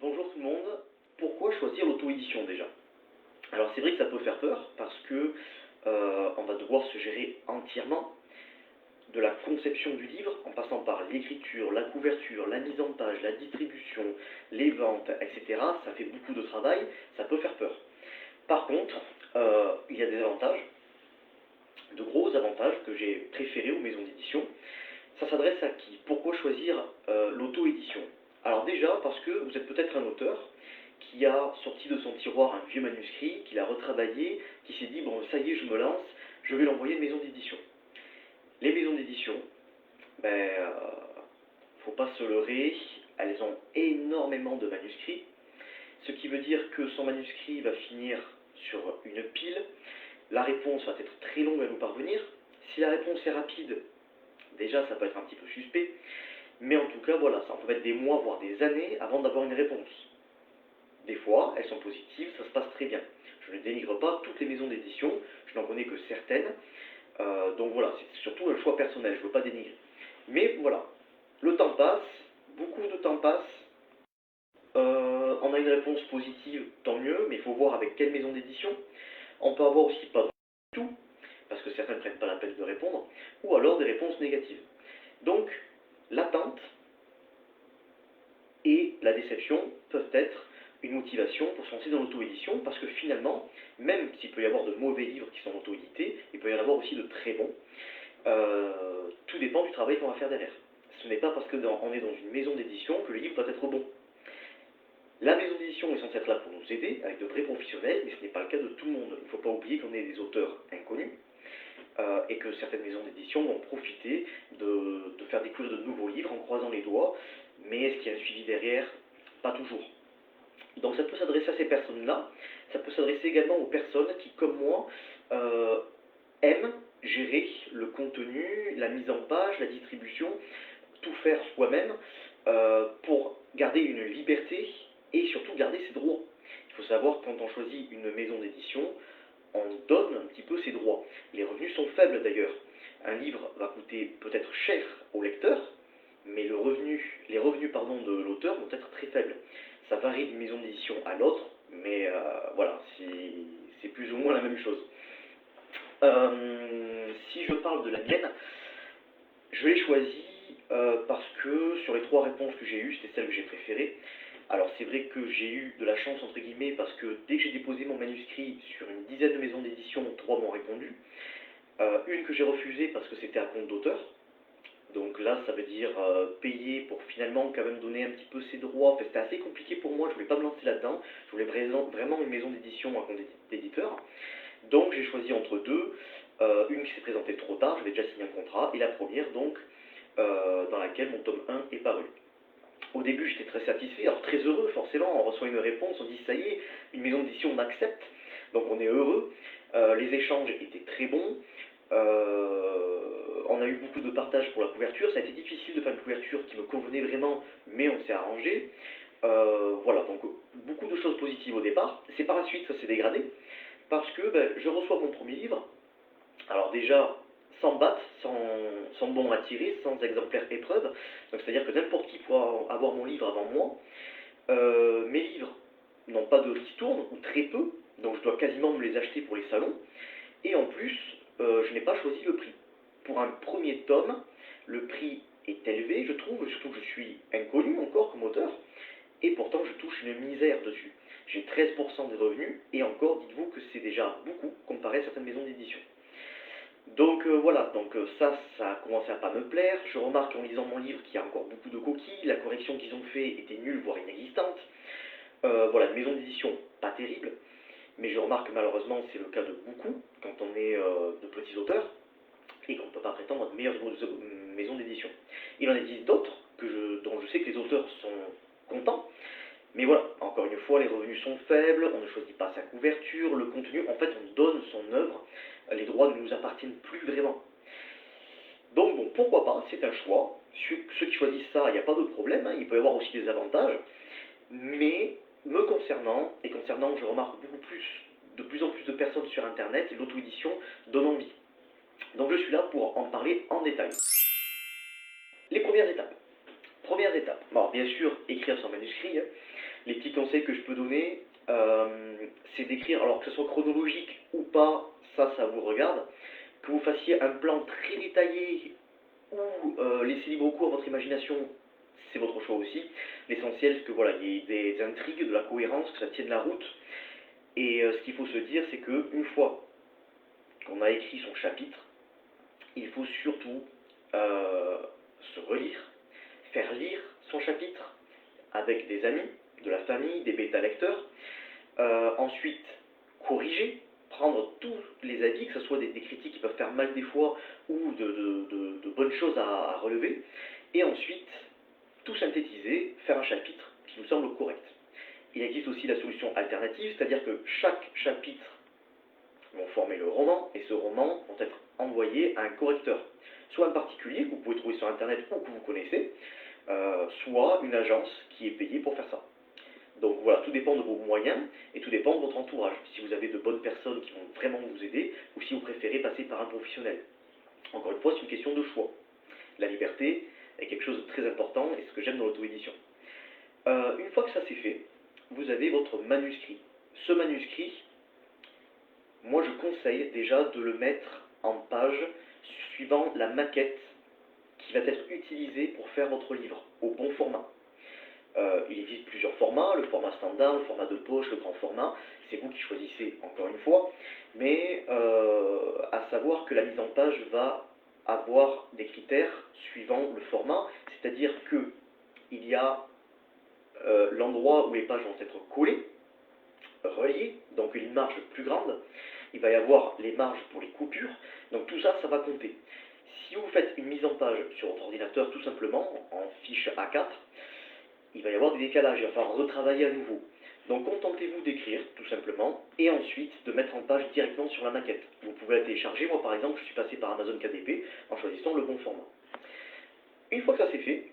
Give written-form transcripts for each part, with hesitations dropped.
Bonjour tout le monde. Pourquoi choisir l'auto-édition déjà? Alors c'est vrai que ça peut faire peur parce que on va devoir se gérer entièrement de la conception du livre en passant par l'écriture, la couverture, la mise en page, la distribution, les ventes, etc. Ça fait beaucoup de travail, ça peut faire peur. Par contre, il y a des avantages, de gros avantages que j'ai préférés aux maisons d'édition. Ça s'adresse à qui? Pourquoi choisir l'auto-édition? Alors déjà parce que vous êtes peut-être un auteur qui a sorti de son tiroir un vieux manuscrit, qui l'a retravaillé, qui s'est dit bon ça y est je me lance, je vais l'envoyer à une maison d'édition. Les maisons d'édition, ben faut pas se leurrer, elles ont énormément de manuscrits, ce qui veut dire que son manuscrit va finir sur une pile, la réponse va être très longue à nous parvenir. Si la réponse est rapide, déjà ça peut être un petit peu suspect, mais en tout cas voilà, ça peut mettre des mois voire des années avant d'avoir une réponse. Des fois, elles sont positives, ça se passe très bien. Je ne dénigre pas toutes les maisons d'édition, je n'en connais que certaines, donc voilà, c'est surtout un choix personnel, je ne veux pas dénigrer. Mais voilà, le temps passe, beaucoup de temps passe, on a une réponse positive, tant mieux, mais il faut voir avec quelle maison d'édition. On peut avoir aussi pas du tout, parce que certains ne prennent pas la peine de répondre, ou alors des réponses négatives. Donc, l'attente et la déception peuvent être une motivation pour se lancer dans l'auto-édition, parce que finalement, même s'il peut y avoir de mauvais livres qui sont auto-édités, il peut y en avoir aussi de très bons. Tout dépend du travail qu'on va faire derrière. Ce n'est pas parce qu'on est dans une maison d'édition que le livre doit être bon. La maison d'édition est censée être là pour nous aider, avec de vrais professionnels, mais ce n'est pas le cas de tout le monde. Il ne faut pas oublier qu'on est des auteurs inconnus, et que certaines maisons d'édition vont profiter de faire découvrir de nouveaux livres en croisant les doigts, mais est-ce qu'il y a un suivi derrière? Pas toujours. Donc ça peut s'adresser à ces personnes-là, ça peut s'adresser également aux personnes qui, comme moi, aiment gérer le contenu, la mise en page, la distribution, tout faire soi-même pour garder une liberté et surtout garder ses droits. Il faut savoir que quand on choisit une maison d'édition, on donne un petit peu ses droits. Les revenus sont faibles d'ailleurs. Un livre va coûter peut-être cher au lecteur, mais les revenus de l'auteur vont être très faibles. Ça varie d'une maison d'édition à l'autre, mais voilà, c'est plus ou moins la même chose. Si je parle de la mienne, je l'ai choisie parce que sur les 3 réponses que j'ai eues, c'était celle que j'ai préférée. Alors c'est vrai que j'ai eu de la chance entre guillemets parce que dès que j'ai déposé mon manuscrit sur une dizaine de maisons d'édition, 3 m'ont répondu. Une que j'ai refusée parce que c'était à compte d'auteur. Donc là, ça veut dire payer pour finalement quand même donner un petit peu ses droits. Enfin, c'était assez compliqué pour moi, je voulais pas me lancer là-dedans. Je voulais vraiment une maison d'édition à compte d'éditeur. Donc j'ai choisi entre deux. Une qui s'est présentée trop tard, j'avais déjà signé un contrat, et la première donc dans laquelle mon tome 1 est paru. Au début j'étais très satisfait, alors très heureux forcément, on reçoit une réponse, on dit ça y est, une maison d'édition on accepte, donc on est heureux. Les échanges étaient très bons. On a eu beaucoup de partage pour la couverture, ça a été difficile de faire une couverture qui me convenait vraiment, mais on s'est arrangé. Voilà, donc beaucoup de choses positives au départ. C'est par la suite ça s'est dégradé, parce que je reçois mon premier livre, alors déjà sans batte, sans bon à tirer, sans exemplaire épreuve, donc c'est-à-dire que n'importe qui pourra avoir mon livre avant moi. Mes livres n'ont pas de ristourne, ou très peu, donc je dois quasiment me les acheter pour les salons, et en plus, je n'ai pas choisi le prix. Pour un premier tome, le prix est élevé, je trouve, surtout que je suis inconnu encore comme auteur, et pourtant je touche une misère dessus. J'ai 13% des revenus, et encore, dites-vous que c'est déjà beaucoup comparé à certaines maisons d'édition. Donc voilà, donc ça a commencé à pas me plaire. Je remarque en lisant mon livre qu'il y a encore beaucoup de coquilles, la correction qu'ils ont fait était nulle, voire inexistante. Voilà, une maison d'édition pas terrible, mais je remarque que malheureusement c'est le cas de beaucoup quand on est de petits auteurs et qu'on ne peut pas prétendre à de meilleures maisons d'édition. Il en existe d'autres dont je sais que les auteurs sont contents, mais voilà, encore une fois, les revenus sont faibles, on ne choisit pas sa couverture, le contenu, en fait on donne son œuvre, les droits ne nous appartiennent plus vraiment. Donc bon, pourquoi pas, c'est un choix. Ceux qui choisissent ça, il n'y a pas de problème, hein, il peut y avoir aussi des avantages, mais me concernant, et concernant, je remarque de plus en plus de personnes sur internet, l'auto-édition donne envie. Donc je suis là pour en parler en détail. Les premières étapes. Première étape, bon, bien sûr, écrire son manuscrit, hein. Les petits conseils que je peux donner, c'est d'écrire, alors que ce soit chronologique ou pas, ça vous regarde, que vous fassiez un plan très détaillé ou laisser libre cours à votre imagination, c'est votre choix aussi. L'essentiel, c'est que voilà, il y ait des intrigues, de la cohérence, que ça tienne la route. Et ce qu'il faut se dire, c'est qu'une fois qu'on a écrit son chapitre, il faut surtout se relire, faire lire son chapitre avec des amis, de la famille, des bêta-lecteurs. Ensuite, corriger, prendre tous les avis, que ce soit des critiques qui peuvent faire mal des fois ou de bonnes choses à relever. Et ensuite, tout synthétiser, faire un chapitre qui nous semble correct. Il existe aussi la solution alternative, c'est-à-dire que chaque chapitre vont former le roman, et ce roman vont être envoyé à un correcteur. Soit un particulier que vous pouvez trouver sur internet ou que vous connaissez, soit une agence qui est payée pour faire ça. Donc voilà, tout dépend de vos moyens et tout dépend de votre entourage. Si vous avez de bonnes personnes qui vont vraiment vous aider ou si vous préférez passer par un professionnel. Encore une fois, c'est une question de choix. La liberté est quelque chose de très important et c'est ce que j'aime dans l'auto-édition. Une fois que ça c'est fait, vous avez votre manuscrit. Ce manuscrit, moi je conseille déjà de le mettre en page suivant la maquette qui va être utilisée pour faire votre livre, au bon format. Il existe plusieurs formats, le format standard, le format de poche, le grand format, c'est vous qui choisissez encore une fois, mais à savoir que la mise en page va avoir des critères suivant le format, c'est-à-dire que il y a l'endroit où les pages vont être collées, reliées, donc une marge plus grande, il va y avoir les marges pour les coupures, donc tout ça, ça va compter. Si vous faites une mise en page sur votre ordinateur tout simplement, en fiche A4, il va y avoir des décalages, il va falloir retravailler à nouveau. Donc contentez-vous d'écrire, tout simplement, et ensuite de mettre en page directement sur la maquette. Vous pouvez la télécharger, moi par exemple, je suis passé par Amazon KDP en choisissant le bon format. Une fois que ça c'est fait,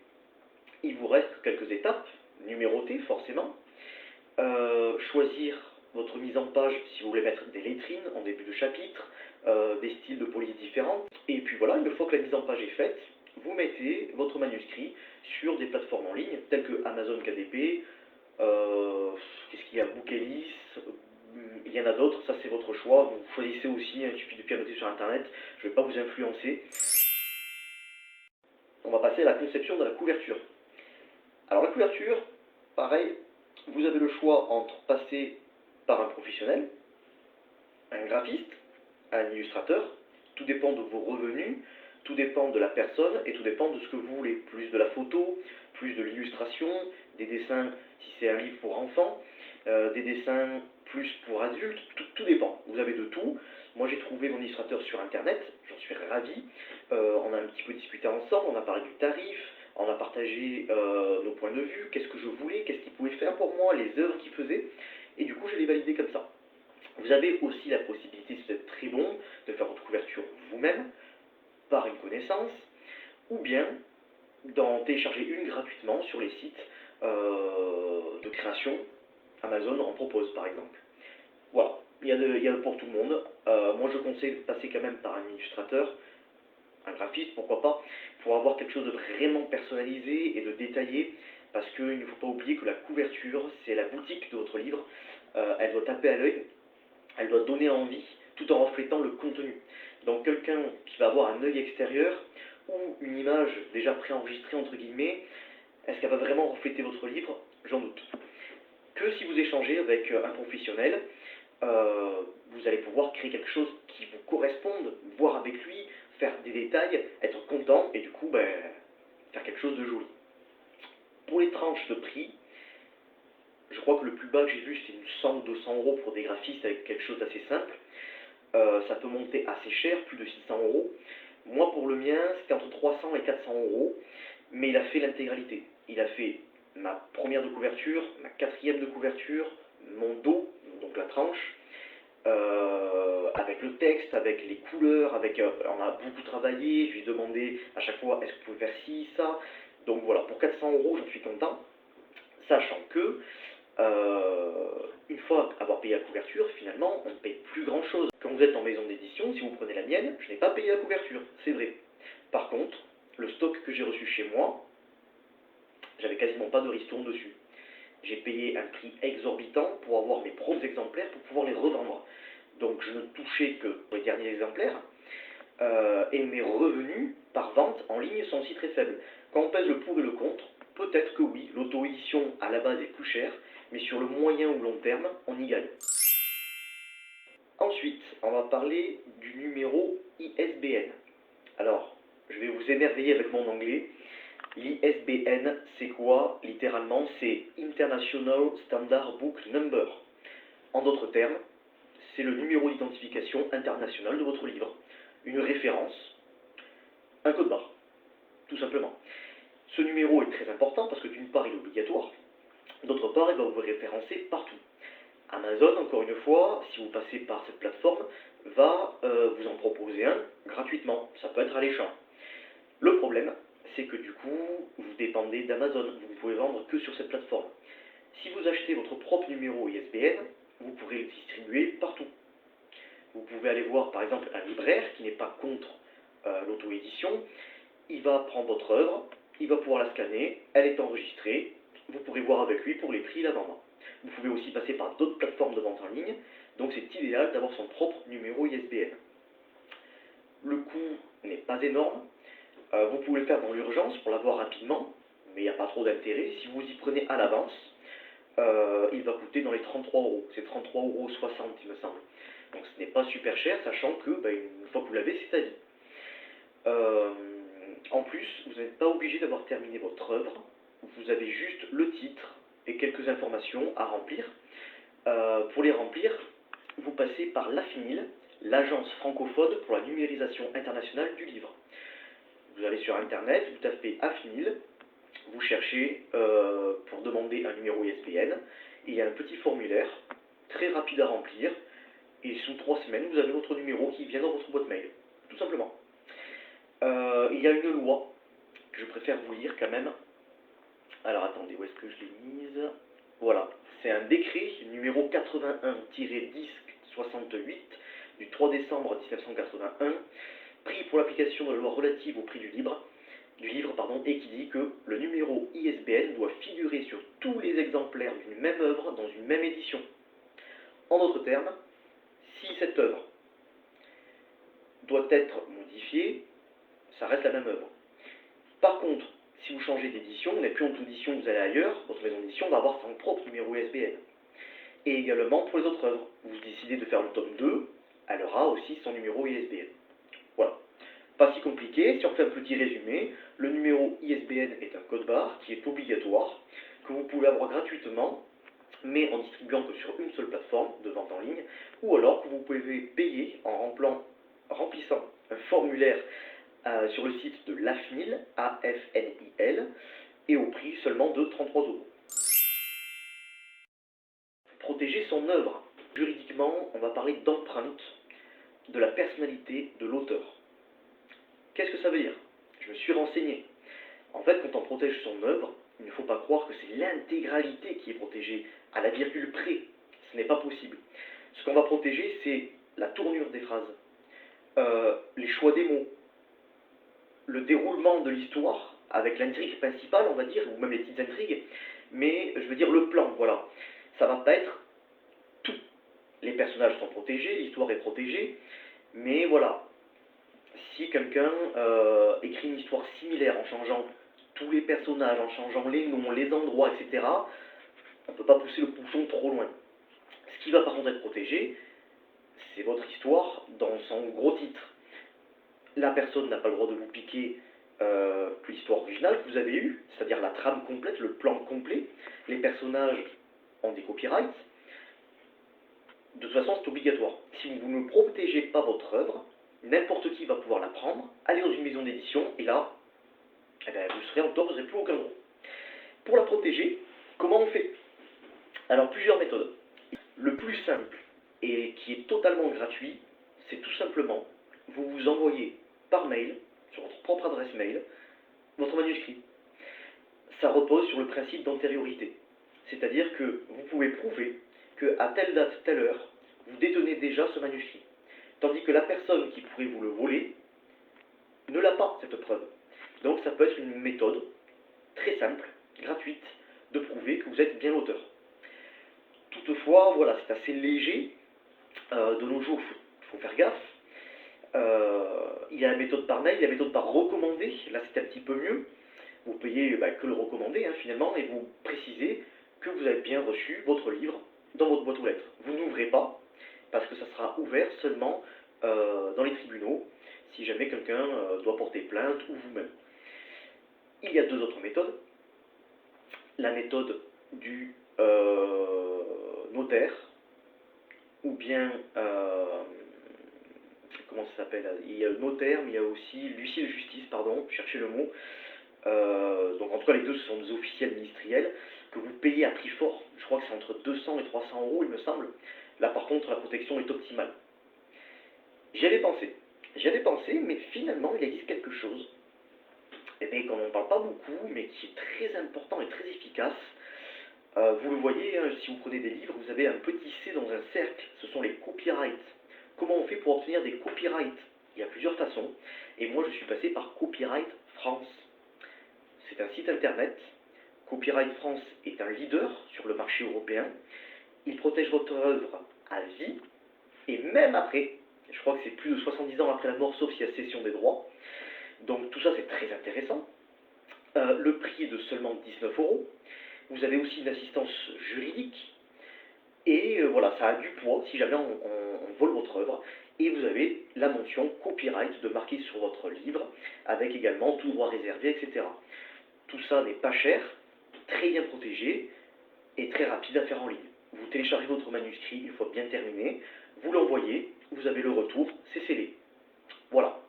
il vous reste quelques étapes, numérotées forcément. Choisir votre mise en page si vous voulez mettre des lettrines en début de chapitre, des styles de police différents. Et puis voilà, une fois que la mise en page est faite, vous mettez votre manuscrit sur des plateformes en ligne telles que Amazon KDP, qu'est-ce qu'il y a, Bookellis, il y en a d'autres, ça c'est votre choix, vous choisissez aussi, il suffit de pianoter sur internet, je ne vais pas vous influencer. On va passer à la conception de la couverture. Alors la couverture, pareil, vous avez le choix entre passer par un professionnel, un graphiste, un illustrateur, tout dépend de vos revenus, tout dépend de la personne et tout dépend de ce que vous voulez. Plus de la photo, plus de l'illustration, des dessins si c'est un livre pour enfants, des dessins plus pour adultes, tout dépend. Vous avez de tout. Moi j'ai trouvé mon illustrateur sur internet, j'en suis ravi. On a un petit peu discuté ensemble, on a parlé du tarif, on a partagé nos points de vue, qu'est-ce que je voulais, qu'est-ce qu'il pouvait faire pour moi, les œuvres qu'il faisait, et du coup je l'ai validé comme ça. Vous avez aussi la possibilité, si vous êtes très bon, de faire votre couverture vous-même, par une connaissance, ou bien d'en télécharger une gratuitement sur les sites de création. Amazon en propose par exemple. Voilà, il y a pour tout le monde. Moi je conseille de passer quand même par un illustrateur, un graphiste, pourquoi pas, pour avoir quelque chose de vraiment personnalisé et de détaillé, parce qu'il ne faut pas oublier que la couverture, c'est la boutique de votre livre. Elle doit taper à l'œil, elle doit donner envie, tout en reflétant le contenu. Donc quelqu'un qui va avoir un œil extérieur, ou une image déjà préenregistrée entre guillemets, est-ce qu'elle va vraiment refléter votre livre? J'en doute. Que si vous échangez avec un professionnel, vous allez pouvoir créer quelque chose qui vous corresponde, voir avec lui, faire des détails, être content et du coup faire quelque chose de joli. Pour les tranches de prix, je crois que le plus bas que j'ai vu c'était 100 ou 200 euros pour des graphistes avec quelque chose d'assez simple. Ça peut monter assez cher, plus de 600 euros. Moi pour le mien c'était entre 300 et 400 euros, mais il a fait l'intégralité. Il a fait ma première de couverture, ma quatrième de couverture, mon dos, donc la tranche, avec le texte, avec les couleurs, on a beaucoup travaillé, je lui ai demandé à chaque fois est-ce que vous pouvez faire ci, ça, donc voilà, pour 400 euros j'en suis content, sachant que une fois avoir payé la couverture, finalement on ne paye plus grand chose. Quand vous êtes en maison d'édition, si vous prenez la mienne, je n'ai pas payé la couverture, c'est vrai. Par contre, le stock que j'ai reçu chez moi, j'avais quasiment pas de ristourne dessus. J'ai payé un prix exorbitant pour avoir mes propres exemplaires pour pouvoir les revendre. Donc je ne touchais que pour les derniers exemplaires. Et mes revenus par vente en ligne sont aussi très faibles. Quand on pèse le pour et le contre, peut-être que oui, l'auto-édition à la base est plus chère, mais sur le moyen ou long terme, on y gagne. Ensuite, on va parler du numéro ISBN. Alors, je vais vous émerveiller avec mon anglais. L'ISBN, c'est quoi? Littéralement, c'est International Standard Book Number. En d'autres termes, c'est le numéro d'identification international de votre livre. Une référence, un code barre, tout simplement. Ce numéro est très important parce que d'une part, il est obligatoire, d'autre part, il va vous référencer partout. Amazon, encore une fois, si vous passez par cette plateforme, va vous en proposer un gratuitement. Ça peut être alléchant. Le problème, c'est que du coup, vous dépendez d'Amazon. Vous ne pouvez vendre que sur cette plateforme. Si vous achetez votre propre numéro ISBN, vous pourrez le distribuer partout. Vous pouvez aller voir par exemple un libraire qui n'est pas contre l'auto-édition. Il va prendre votre œuvre, il va pouvoir la scanner, elle est enregistrée, vous pourrez voir avec lui pour les prix et la vendre. Vous pouvez aussi passer par d'autres plateformes de vente en ligne, donc c'est idéal d'avoir son propre numéro ISBN. Le coût n'est pas énorme, vous pouvez le faire dans l'urgence pour l'avoir rapidement, mais il n'y a pas trop d'intérêt. Si vous y prenez à l'avance, il va coûter dans les 33 euros. C'est 33,60 € il me semble. Donc ce n'est pas super cher, sachant que une fois que vous l'avez, c'est à vie. En plus, vous n'êtes pas obligé d'avoir terminé votre œuvre. Vous avez juste le titre et quelques informations à remplir. Pour les remplir, vous passez par l'AFNIL, l'Agence francophone pour la numérisation internationale du livre. Vous allez sur internet, vous tapez AFNIL, vous cherchez pour demander un numéro ISBN, il y a un petit formulaire très rapide à remplir, et sous 3 semaines, vous avez votre numéro qui vient dans votre boîte mail, tout simplement. Il y a une loi que je préfère vous lire quand même. Alors attendez, où est-ce que je l'ai mise? Voilà, c'est un décret numéro 81-1068 du 3 décembre 1981, pris pour l'application de la loi relative au prix du livre, et qui dit que le numéro ISBN doit figurer sur tous les exemplaires d'une même œuvre dans une même édition. En d'autres termes, si cette œuvre doit être modifiée, ça reste la même œuvre. Par contre, si vous changez d'édition, vous n'êtes plus en auto-édition, vous allez ailleurs, votre maison d'édition va avoir son propre numéro ISBN. Et également pour les autres œuvres. Vous décidez de faire le tome 2, elle aura aussi son numéro ISBN. Voilà. Pas si compliqué, si on fait un petit résumé, le numéro ISBN est un code barre qui est obligatoire, que vous pouvez avoir gratuitement, mais en distribuant que sur une seule plateforme de vente en ligne, ou alors que vous pouvez payer en remplissant un formulaire sur le site de l'AFNIL, AFNIL, et au prix seulement de 33 €. Protéger son œuvre. Juridiquement, on va parler d'empreinte de la personnalité de l'auteur. Qu'est-ce que ça veut dire? Je me suis renseigné. En fait, quand on protège son œuvre, il ne faut pas croire que c'est l'intégralité qui est protégée, à la virgule près. Ce n'est pas possible. Ce qu'on va protéger, c'est la tournure des phrases, les choix des mots, le déroulement de l'histoire, avec l'intrigue principale, on va dire, ou même les petites intrigues, mais je veux dire le plan, voilà. Ça va pas être tout. Les personnages sont protégés, l'histoire est protégée, mais voilà. Si quelqu'un écrit une histoire similaire en changeant tous les personnages, en changeant les noms, les endroits, etc., on ne peut pas pousser le bouchon trop loin. Ce qui va par contre être protégé, c'est votre histoire dans son gros titre. La personne n'a pas le droit de vous piquer l'histoire originale que vous avez eue, c'est-à-dire la trame complète, le plan complet. Les personnages ont des copyrights. De toute façon, c'est obligatoire. Si vous ne protégez pas votre œuvre, n'importe qui va pouvoir la prendre, aller dans une maison d'édition, et là, vous serez en tort, vous n'aurez plus aucun droit. Pour la protéger, comment on fait? Alors, plusieurs méthodes. Le plus simple, et qui est totalement gratuit, c'est tout simplement, vous vous envoyez par mail, sur votre propre adresse mail, votre manuscrit. Ça repose sur le principe d'antériorité. C'est-à-dire que vous pouvez prouver qu'à telle date, telle heure, vous détenez déjà ce manuscrit. Tandis que la personne qui pourrait vous le voler ne l'a pas, cette preuve. Donc ça peut être une méthode très simple, gratuite, de prouver que vous êtes bien l'auteur. Toutefois, voilà, c'est assez léger. De nos jours, il faut faire gaffe. Il y a la méthode par mail, il y a la méthode par recommandé. Là, c'est un petit peu mieux. Vous payez que le recommandé, finalement, et vous précisez que vous avez bien reçu votre livre dans votre boîte aux lettres. Vous n'ouvrez pas, parce que ça sera ouvert seulement dans les tribunaux, si jamais quelqu'un doit porter plainte ou vous-même. Il y a deux autres méthodes. La méthode du notaire, ou bien, comment ça s'appelle? Il y a le notaire, mais il y a aussi l'huissier de justice, pardon, cherchez le mot. Donc en tout cas, les deux, ce sont des officiels ministériels que vous payez à prix fort. Je crois que c'est entre 200 et 300 euros, il me semble. Là, par contre, la protection est optimale. J'y avais pensé, mais finalement, il existe quelque chose, et bien, qu'on n'en parle pas beaucoup, mais qui est très important et très efficace. Vous le voyez, si vous prenez des livres, vous avez un petit C dans un cercle, ce sont les copyrights. Comment on fait pour obtenir des copyrights? Il y a plusieurs façons, et moi je suis passé par Copyright France. C'est un site internet. Copyright France est un leader sur le marché européen. Il protège votre œuvre à vie, et même après, je crois que c'est plus de 70 ans après la mort, sauf s'il y a cession des droits. Donc tout ça c'est très intéressant. Le prix est de seulement 19 euros. Vous avez aussi une assistance juridique. Et voilà, ça a du poids si jamais on vole votre œuvre. Et vous avez la mention copyright de marquer sur votre livre, avec également tout droit réservé, etc. Tout ça n'est pas cher, très bien protégé et très rapide à faire en ligne. Vous téléchargez votre manuscrit une fois bien terminé, vous l'envoyez, vous avez le retour, c'est scellé. Voilà.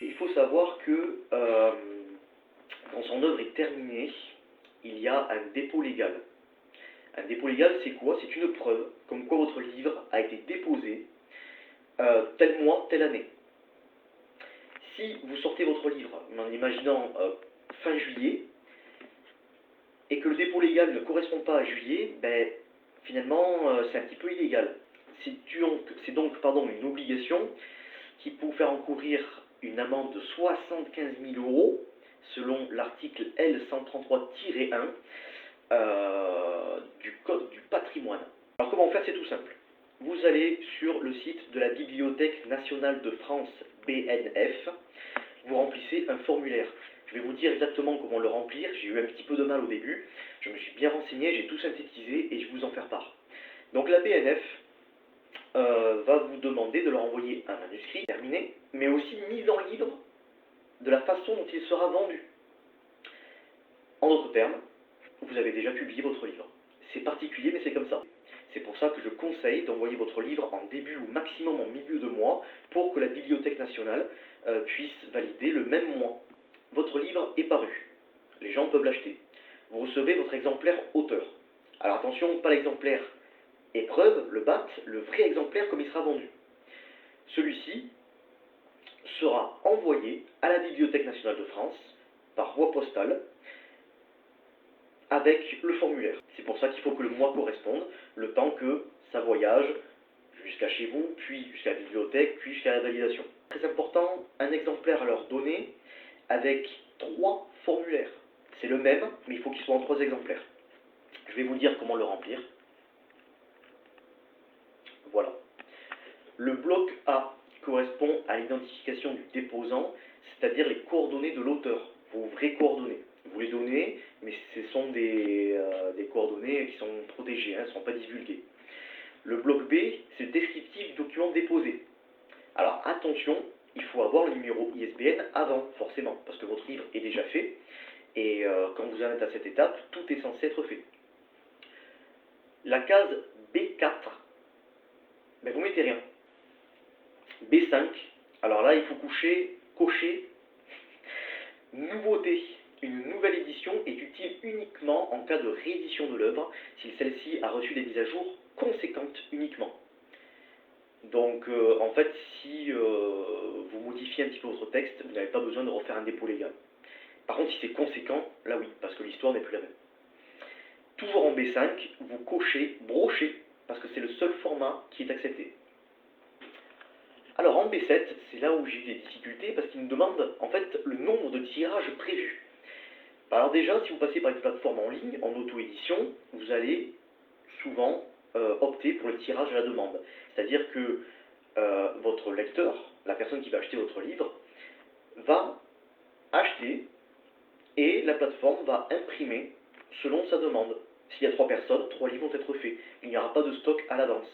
Il faut savoir que quand son œuvre est terminée, il y a un dépôt légal. Un dépôt légal, c'est quoi? C'est une preuve comme quoi votre livre a été déposé tel mois, telle année. Si vous sortez votre livre en imaginant fin juillet, et que le dépôt légal ne correspond pas à juillet, ben, finalement, c'est un petit peu illégal. C'est donc une obligation qui peut vous faire encourir une amende de 75 000 euros, selon l'article L133-1 du Code du patrimoine. Alors comment faire? C'est tout simple. Vous allez sur le site de la Bibliothèque nationale de France, BNF, vous remplissez un formulaire. Je vais vous dire exactement comment le remplir, j'ai eu un petit peu de mal au début, je me suis bien renseigné, j'ai tout synthétisé et je vais vous en faire part. Donc la BNF va vous demander de leur envoyer un manuscrit terminé, mais aussi mise en libre de la façon dont il sera vendu. En d'autres termes, vous avez déjà publié votre livre. C'est particulier, mais c'est comme ça. C'est pour ça que je conseille d'envoyer votre livre en début ou maximum en milieu de mois pour que la Bibliothèque nationale puisse valider le même mois. Votre livre est paru. Les gens peuvent l'acheter. Vous recevez votre exemplaire auteur. Alors attention, pas l'exemplaire épreuve, le BAT, le vrai exemplaire comme il sera vendu. Celui-ci sera envoyé à la Bibliothèque nationale de France par voie postale avec le formulaire. C'est pour ça qu'il faut que le mois corresponde, le temps que ça voyage jusqu'à chez vous, puis jusqu'à la bibliothèque, puis jusqu'à la validation. Très important, un exemplaire à leur donner avec 3 formulaires. C'est le même, mais il faut qu'il soit en 3 exemplaires. Je vais vous dire comment le remplir. Voilà. Le bloc A correspond à l'identification du déposant, c'est-à-dire les coordonnées de l'auteur, vos vraies coordonnées. Vous les donnez, mais ce sont des coordonnées qui sont protégées, ne sont pas divulguées. Le bloc B, c'est le descriptif du document déposé. Alors attention, il faut avoir le numéro ISBN avant, forcément, parce que votre livre est déjà fait, et quand vous en êtes à cette étape, tout est censé être fait. La case B4, ben vous mettez rien. B5, alors là il faut cocher nouveauté. Une nouvelle édition est utile uniquement en cas de réédition de l'œuvre, si celle-ci a reçu des mises à jour conséquentes uniquement. Donc en fait, si vous modifiez un petit peu votre texte, vous n'avez pas besoin de refaire un dépôt légal. Par contre, si c'est conséquent, là oui, parce que l'histoire n'est plus la même. Toujours en B5, vous cochez brochet, parce que c'est le seul format qui est accepté. Alors en B7, c'est là où j'ai eu des difficultés, parce qu'il me demande en fait le nombre de tirages prévus. Alors déjà, si vous passez par une plateforme en ligne, en auto-édition, vous allez souvent opter pour le tirage à la demande. C'est-à-dire que votre lecteur, la personne qui va acheter votre livre, va acheter et la plateforme va imprimer selon sa demande. S'il y a 3 personnes, 3 livres vont être faits. Il n'y aura pas de stock à l'avance.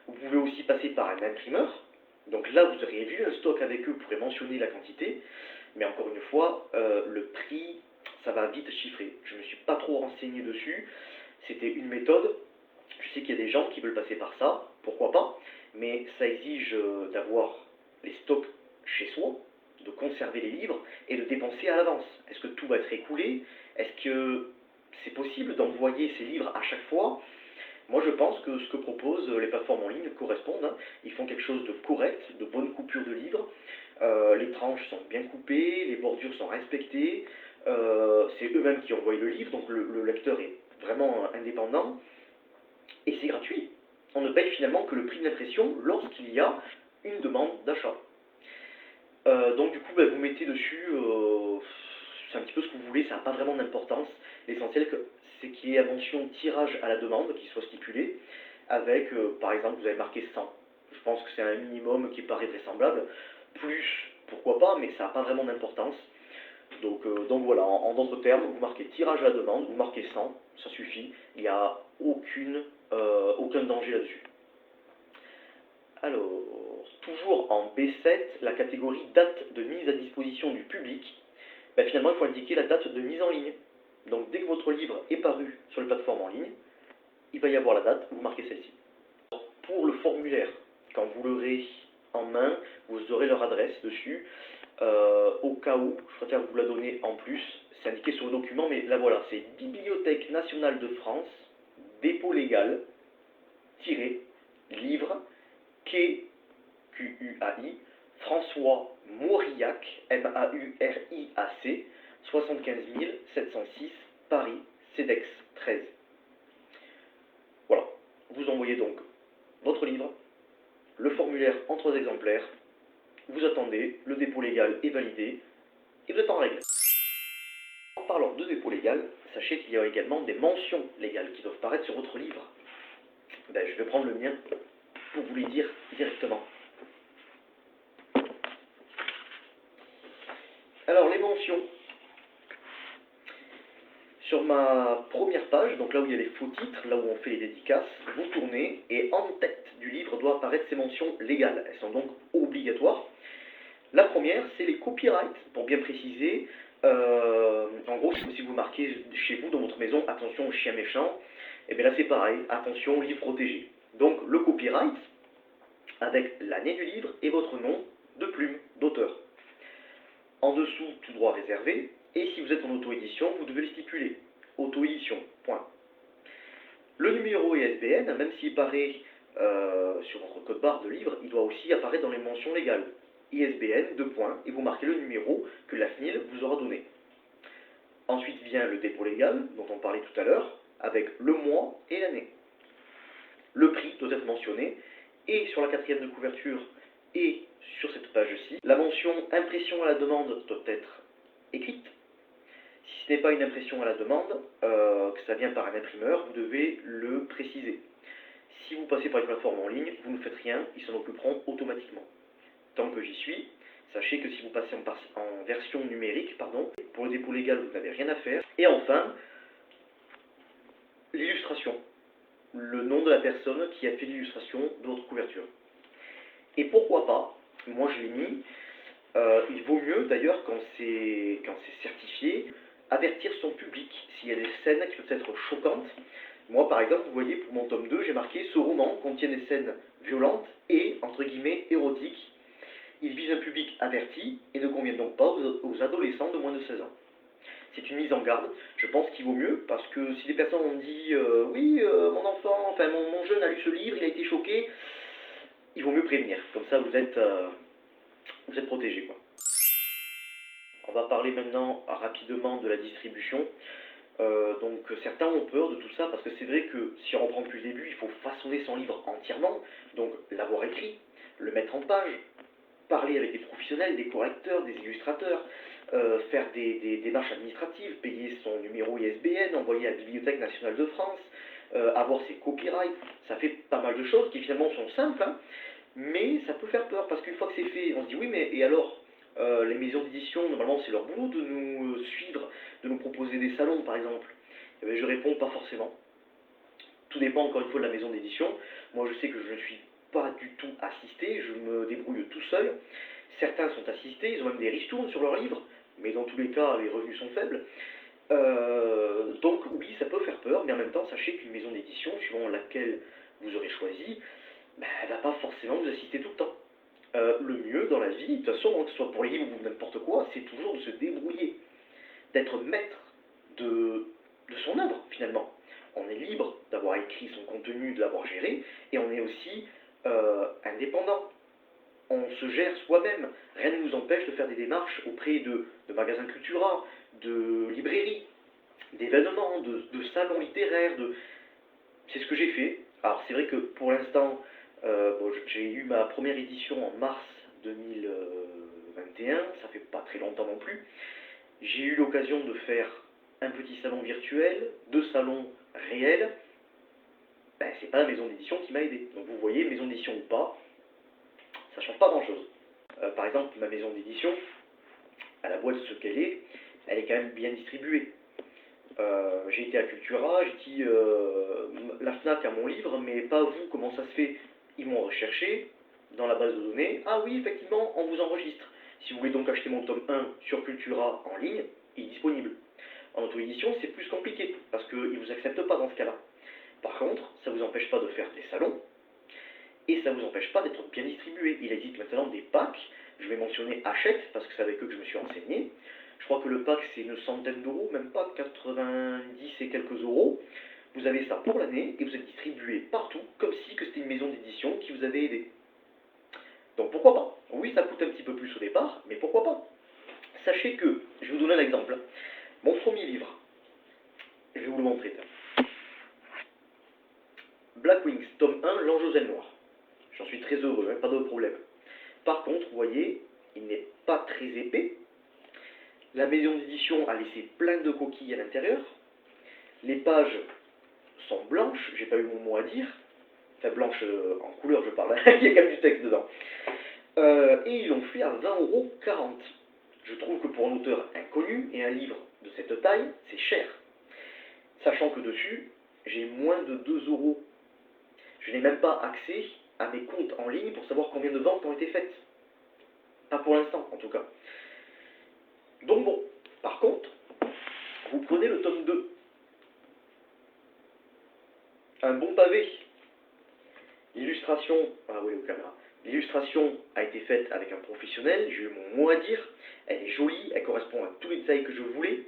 Vous pouvez aussi passer par un imprimeur. Donc là, vous auriez vu un stock avec eux, vous pourrez mentionner la quantité. Mais encore une fois, le prix, ça va vite chiffrer. Je ne me suis pas trop renseigné dessus. C'était une méthode. Je sais qu'il y a des gens qui veulent passer par ça, pourquoi pas. Mais ça exige d'avoir les stocks chez soi, de conserver les livres et de dépenser à l'avance. Est-ce que tout va être écoulé? Est-ce que c'est possible d'envoyer ces livres à chaque fois? Moi je pense que ce que proposent les plateformes en ligne correspondent, hein. Ils font quelque chose de correct, de bonne coupure de livres, les tranches sont bien coupées, les bordures sont respectées, c'est eux-mêmes qui envoient le livre, donc le lecteur est vraiment indépendant, et c'est gratuit. On ne paye finalement que le prix d'impression lorsqu'il y a une demande d'achat. Donc du coup, vous mettez dessus, c'est un petit peu ce que vous voulez, ça n'a pas vraiment d'importance. L'essentiel, c'est qu'il y ait la mention tirage à la demande qui soit stipulée, avec, par exemple, vous avez marqué 100. Je pense que c'est un minimum qui paraît vraisemblable. Plus, pourquoi pas, mais ça n'a pas vraiment d'importance. Donc voilà, en d'autres termes, vous marquez tirage à la demande, vous marquez 100, ça suffit. Il n'y a aucun danger là-dessus. Alors, toujours en B7, la catégorie date de mise à disposition du public, finalement il faut indiquer la date de mise en ligne. Donc dès que votre livre est paru sur les plateformes en ligne, il va y avoir la date, vous marquez celle-ci. Pour le formulaire, quand vous l'aurez en main, vous aurez leur adresse dessus. Au cas où, je préfère vous la donner en plus, c'est indiqué sur le document, mais là voilà, c'est Bibliothèque nationale de France, dépôt légal, livre, Quai, QUAI, François Mauriac, MAURIAC, 75 706, Paris, CEDEX 13. Voilà, vous envoyez donc votre livre, le formulaire en 3 exemplaires, vous attendez, le dépôt légal est validé, et vous êtes en règle. En parlant de dépôt légal, sachez qu'il y a également des mentions légales qui doivent paraître sur votre livre. Je vais prendre le mien pour vous les dire directement. Alors, les mentions. Sur ma première page, donc là où il y a les faux titres, là où on fait les dédicaces, vous tournez et en tête du livre doivent apparaître ces mentions légales. Elles sont donc obligatoires. La première, c'est les copyrights, pour bien préciser. En gros, si vous marquez chez vous, dans votre maison, attention aux chiens méchants, et bien là c'est pareil, attention aux livres protégés. Donc le copyright, avec l'année du livre et votre nom de plume, d'auteur. En dessous, tout droit réservé, et si vous êtes en auto-édition, vous devez le stipuler. Auto-édition, point. Le numéro ISBN, même s'il paraît sur votre code barre de livre, il doit aussi apparaître dans les mentions légales. ISBN, 2 points, et vous marquez le numéro que la CNIL vous aura donné. Ensuite vient le dépôt légal, dont on parlait tout à l'heure, avec le mois et l'année. Le prix doit être mentionné, et sur la 4e de couverture, et sur cette page-ci, la mention impression à la demande doit être écrite. Si ce n'est pas une impression à la demande, que ça vient par un imprimeur, vous devez le préciser. Si vous passez par une plateforme en ligne, vous ne faites rien, ils s'en occuperont automatiquement. Tant que j'y suis, sachez que si vous passez en version numérique, pour le dépôt légal, vous n'avez rien à faire. Et enfin, l'illustration. Le nom de la personne qui a fait l'illustration de votre couverture. Et pourquoi pas, moi je l'ai mis, il vaut mieux d'ailleurs quand c'est certifié, avertir son public s'il y a des scènes qui peuvent être choquantes. Moi par exemple, vous voyez, pour mon tome 2, j'ai marqué « Ce roman contient des scènes violentes et, entre guillemets, érotiques. Il vise un public averti et ne convient donc pas aux adolescents de moins de 16 ans. » C'est une mise en garde, je pense qu'il vaut mieux, parce que si des personnes ont dit « Oui, mon enfant, enfin mon jeune a lu ce livre, il a été choqué », il vaut mieux prévenir, comme ça vous êtes protégé, quoi. On va parler maintenant rapidement de la distribution. Donc certains ont peur de tout ça, parce que c'est vrai que si on reprend depuis le début, il faut façonner son livre entièrement, donc l'avoir écrit, le mettre en page, parler avec des professionnels, des correcteurs, des illustrateurs, faire des démarches administratives, payer son numéro ISBN, envoyer à la Bibliothèque nationale de France, avoir ses copyrights. Ça fait pas mal de choses qui finalement sont simples, hein, mais ça peut faire peur, parce qu'une fois que c'est fait, on se dit oui, mais et alors les maisons d'édition, normalement c'est leur boulot de nous suivre, de nous proposer des salons par exemple. Eh bien, je réponds pas forcément. Tout dépend encore une fois de la maison d'édition. Moi je sais que je ne suis pas du tout assisté, je me débrouille tout seul. Certains sont assistés, ils ont même des ristournes sur leurs livres, mais dans tous les cas les revenus sont faibles. Donc oui, ça peut faire peur, mais en même temps sachez qu'une maison d'édition, suivant laquelle vous aurez choisi, ben, elle ne va pas forcément vous assister tout le temps. Le mieux dans la vie, de toute façon, que ce soit pour les livres ou n'importe quoi, c'est toujours de se débrouiller, d'être maître de son œuvre finalement. On est libre d'avoir écrit son contenu, de l'avoir géré, et on est aussi indépendant. On se gère soi-même. Rien ne nous empêche de faire des démarches auprès de magasins Cultura, de librairies, d'événements, de salons littéraires. C'est ce que j'ai fait. Alors c'est vrai que pour l'instant, bon, j'ai eu ma première édition en mars 2021, ça fait pas très longtemps non plus. J'ai eu l'occasion de faire un petit salon virtuel, 2 salons réels. Ben, c'est pas la maison d'édition qui m'a aidé. Donc vous voyez, maison d'édition ou pas, ça change pas grand chose. Par exemple, ma maison d'édition, à la boîte de ce qu'elle est quand même bien distribuée. J'ai été à Cultura, j'ai dit la FNAC a mon livre, mais pas vous, comment ça se fait? Ils m'ont recherché dans la base de données. Ah oui, effectivement, on vous enregistre. Si vous voulez donc acheter mon tome 1 sur Cultura en ligne, il est disponible. En auto-édition, c'est plus compliqué, parce qu'ils ne vous acceptent pas dans ce cas-là. Par contre, ça ne vous empêche pas de faire des salons, et ça ne vous empêche pas d'être bien distribué. Il existe maintenant des packs, je vais mentionner Hachette, parce que c'est avec eux que je me suis renseigné. Je crois que le pack c'est une centaine d'euros, même pas 90 et quelques euros. Vous avez ça pour l'année, et vous êtes distribué partout, comme si que c'était une maison d'édition qui vous avait aidé. Donc pourquoi pas? Oui, ça coûte un petit peu plus au départ, mais pourquoi pas? Sachez que, je vais vous donner un exemple. Mon premier livre, je vais vous le montrer. Black Wings, tome 1, L'Ange aux ailes noires. J'en suis très heureux, hein, pas de problème. Par contre, vous voyez, il n'est pas très épais. La maison d'édition a laissé plein de coquilles à l'intérieur. Les pages sont blanches, j'ai pas eu mon mot à dire. Enfin, blanche en couleur, je parle. Il y a quand même du texte dedans. Et ils l'ont fait à 20,40 €. Je trouve que pour un auteur inconnu et un livre de cette taille, c'est cher. Sachant que dessus, j'ai moins de 2 €. Je n'ai même pas accès à mes comptes en ligne pour savoir combien de ventes ont été faites. Pas pour l'instant, en tout cas. Donc bon, par contre, vous prenez le tome 2. Un bon pavé. L'illustration, ah oui, aux caméras. L'illustration a été faite avec un professionnel, j'ai eu mon mot à dire. Elle est jolie, elle correspond à tous les détails que je voulais.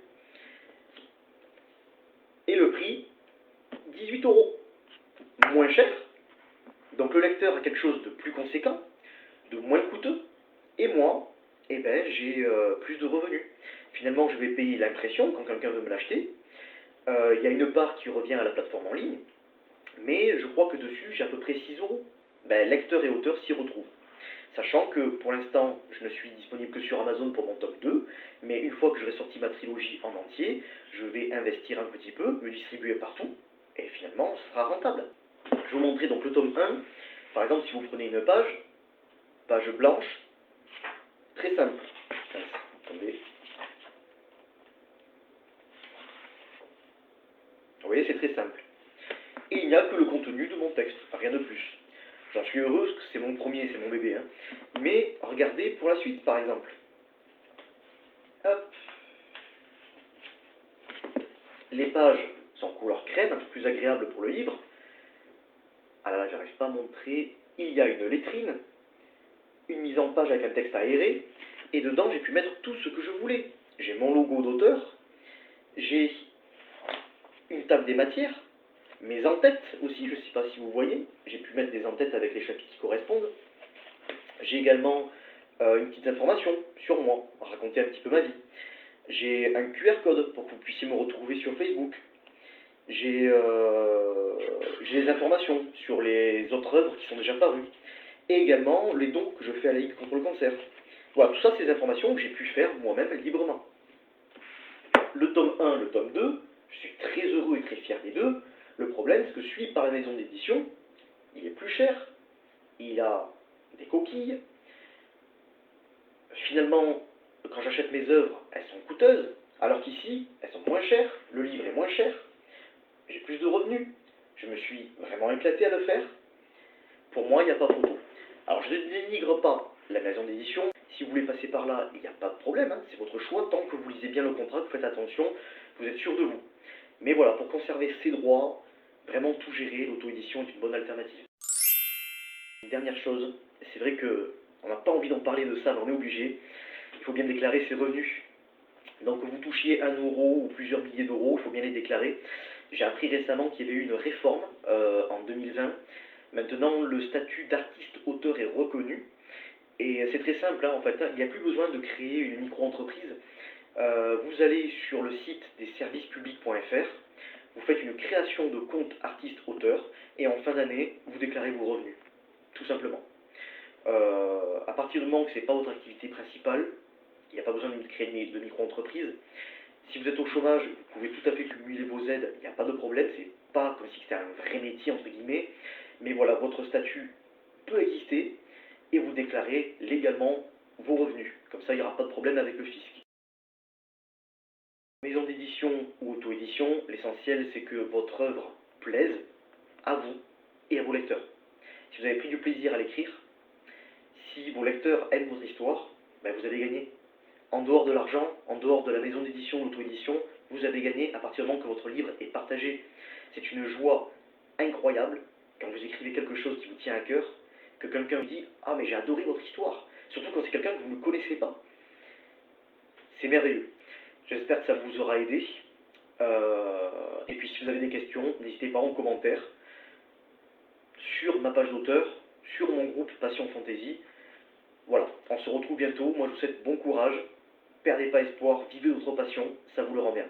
Et le prix, 18 €. Moins cher. Donc le lecteur a quelque chose de plus conséquent, de moins coûteux. Et moi, eh ben, j'ai plus de revenus. Finalement, je vais payer l'impression quand quelqu'un veut me l'acheter. Il y a une part qui revient à la plateforme en ligne. Mais je crois que dessus, j'ai à peu près 6 €. Ben, lecteur et auteur s'y retrouvent. Sachant que pour l'instant, je ne suis disponible que sur Amazon pour mon tome 2, mais une fois que j'aurai sorti ma trilogie en entier, je vais investir un petit peu, me distribuer partout, et finalement, ce sera rentable. Je vais vous montrer donc le tome 1. Par exemple, si vous prenez une page blanche, très simple. Attendez. Vous voyez, c'est très simple. Et il n'y a que le contenu de mon texte, rien de plus. J'en suis heureux, parce que c'est mon premier, c'est mon bébé. Hein. Mais regardez pour la suite, par exemple. Hop. Les pages sont en couleur crème, un peu plus agréable pour le livre. Ah là, j'arrive pas à montrer. Il y a une lettrine, une mise en page avec un texte aéré, et dedans, j'ai pu mettre tout ce que je voulais. J'ai mon logo d'auteur, j'ai une table des matières, mes en-têtes aussi, je ne sais pas si vous voyez, j'ai pu mettre des en-têtes avec les chapitres qui correspondent. J'ai également une petite information sur moi, raconter un petit peu ma vie. J'ai un QR code pour que vous puissiez me retrouver sur Facebook. J'ai des informations sur les autres œuvres qui sont déjà parues. Et également les dons que je fais à la Ligue contre le cancer. Voilà, tout ça, c'est des informations que j'ai pu faire moi-même librement. Le tome 1, le tome 2, je suis très heureux et très fier des deux. Le problème, c'est que suivi par la maison d'édition, il est plus cher, il a des coquilles. Finalement, quand j'achète mes œuvres, elles sont coûteuses, alors qu'ici, elles sont moins chères, le livre est moins cher, j'ai plus de revenus. Je me suis vraiment éclaté à le faire. Pour moi, il n'y a pas photo. Alors, je ne dénigre pas la maison d'édition. Si vous voulez passer par là, il n'y a pas de problème, hein. C'est votre choix, tant que vous lisez bien le contrat, que vous faites attention, vous êtes sûr de vous. Mais voilà, pour conserver ses droits, vraiment tout gérer, l'auto-édition est une bonne alternative. Une dernière chose, c'est vrai qu'on n'a pas envie d'en parler de ça, mais on est obligé. Il faut bien déclarer ses revenus. Donc que vous touchiez 1 euro ou plusieurs milliers d'euros, il faut bien les déclarer. J'ai appris récemment qu'il y avait eu une réforme en 2020. Maintenant, le statut d'artiste-auteur est reconnu. Et c'est très simple, hein, en fait, hein, il n'y a plus besoin de créer une micro-entreprise. Vous allez sur le site des servicespublics.fr, vous faites une création de compte artiste-auteur, et en fin d'année, vous déclarez vos revenus, tout simplement. À partir du moment que ce n'est pas votre activité principale, il n'y a pas besoin de créer de micro-entreprise. Si vous êtes au chômage, vous pouvez tout à fait cumuler vos aides, il n'y a pas de problème, c'est pas comme si c'était un vrai métier, entre guillemets, mais voilà, votre statut peut exister, et vous déclarez légalement vos revenus. Comme ça, il n'y aura pas de problème avec le fisc. Maison d'édition ou auto-édition, l'essentiel c'est que votre œuvre plaise à vous et à vos lecteurs. Si vous avez pris du plaisir à l'écrire, si vos lecteurs aiment votre histoire, ben vous avez gagné. En dehors de l'argent, en dehors de la maison d'édition ou l'auto-édition, vous avez gagné à partir du moment que votre livre est partagé. C'est une joie incroyable quand vous écrivez quelque chose qui vous tient à cœur, que quelqu'un vous dit « Ah mais j'ai adoré votre histoire », surtout quand c'est quelqu'un que vous ne connaissez pas. C'est merveilleux. J'espère que ça vous aura aidé. Et puis si vous avez des questions, n'hésitez pas en commentaire sur ma page d'auteur, sur mon groupe Passion Fantasy. Voilà, on se retrouve bientôt. Moi je vous souhaite bon courage, perdez pas espoir, vivez votre passion, ça vous le rend bien.